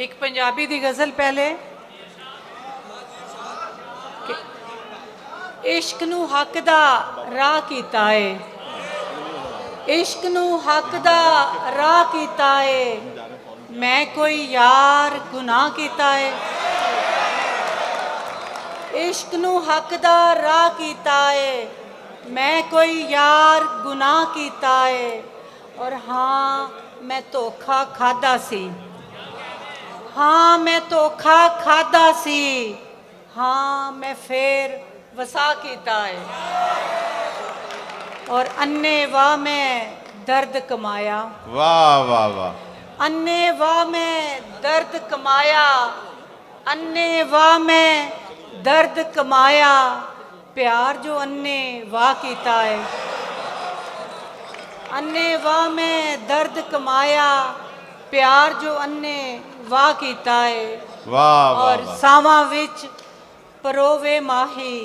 एक पंजाबी दी गज़ल पहले कि इश्क नू हक दा राह कीता है, इश्क नू हक दा राह कीता है, मैं कोई यार गुनाह कीता है। इश्क नू हक दा राह कीता है, मैं कोई यार गुनाह कीता है। और हाँ मैं धोखा खादा सी, हाँ मैं धोखा खादा सी, हाँ मैं फिर वसा कीता है। और अन्ने वाह में दर्द कमाया, वाह वाह वाह, अन्ने वाह में दर्द कमाया, अन्ने वाह में दर्द कमाया, प्यार जो अन्ने वाह कीता है। अन्ने वाह में दर्द कमाया, प्यार जो अन्ने वाह कीता है। वाह वाह और वाह, सावां विच परोवे माही,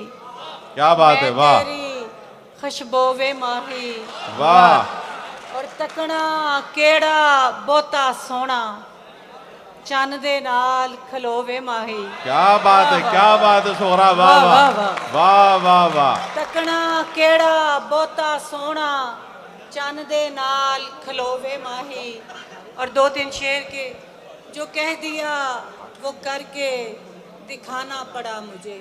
क्या बात है, मैं वाह तेरी खुशबोवे माही। वाह, और तकना केड़ा बहुता सोना, चन दे नाल खलोवे माही। क्या बात है, क्या बात है सोहरा, वाह वाह, वाह वाह, वाह वाह वाह, तकना केड़ा बहुता सोना, चन दे नाल खलोवे माही। और दो तीन शेर के जो कह दिया वो करके दिखाना पड़ा मुझे,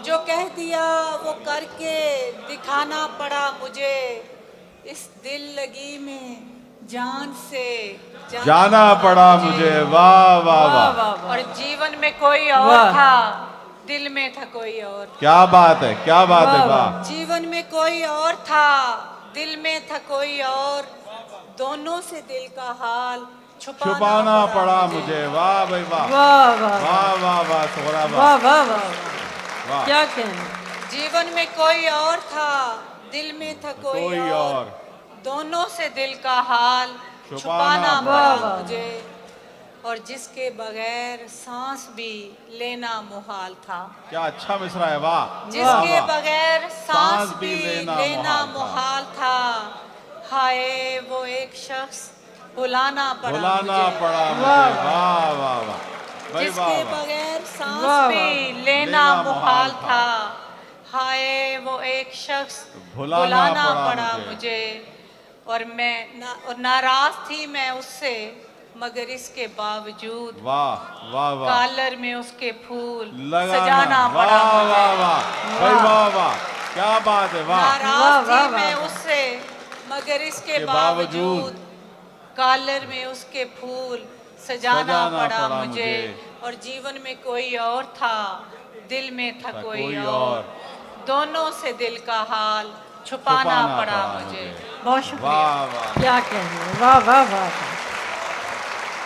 जो कह दिया वो करके दिखाना पड़ा मुझे। इस दिल लगी में जान से जाना पड़ा मुझे, वाह वाह वाह, और जीवन में कोई और था, दिल में था कोई और। क्या बात है, क्या बात है, वाह, जीवन में कोई और था, दिल में था कोई और, दोनों से दिल का हाल छुपाना पड़ा मुझे, वाह भाई वाह वाह वाह वाह वाह वाह सोहरा, वाह वाह वाह वाह, वाह, क्या कहना। जीवन में कोई और था, दिल में था कोई और, दोनों से दिल का हाल छुपाना पड़ा मुझे। और जिसके बगैर सांस भी लेना मुहाल था, क्या अच्छा मिसरा है, वाह, जिसके बगैर सांस भी लेना मुहाल था। हाय वो एक शख्स भुलाना पड़ा मुझे, वाह वाह वाह, भाई जिसके वाह वाह, बगैर सांस भी लेना मुहाल था। हाय वो एक शख्स भुलाना पड़ा मुझे। और मैं नाराज थी मैं उससे, मगर इसके बावजूद वाह वाह वाह, कॉलर में उसके फूल लगाना, सजाना वाह पड़ा वाह मुझे। वाह, भाई वाह वाह, क्या बात है, वाह, नाराज थी मैं उससे, मगर इसके बावजूद कॉलर में उसके फूल सजाना पड़ा मुझे। और जीवन में कोई और था, दिल में था कोई और, दोनों से दिल का हाल छुपाना पड़ा मुझे। बहुत शुक्रिया, वाह वाह, क्या कहना, वाह वाह वाह।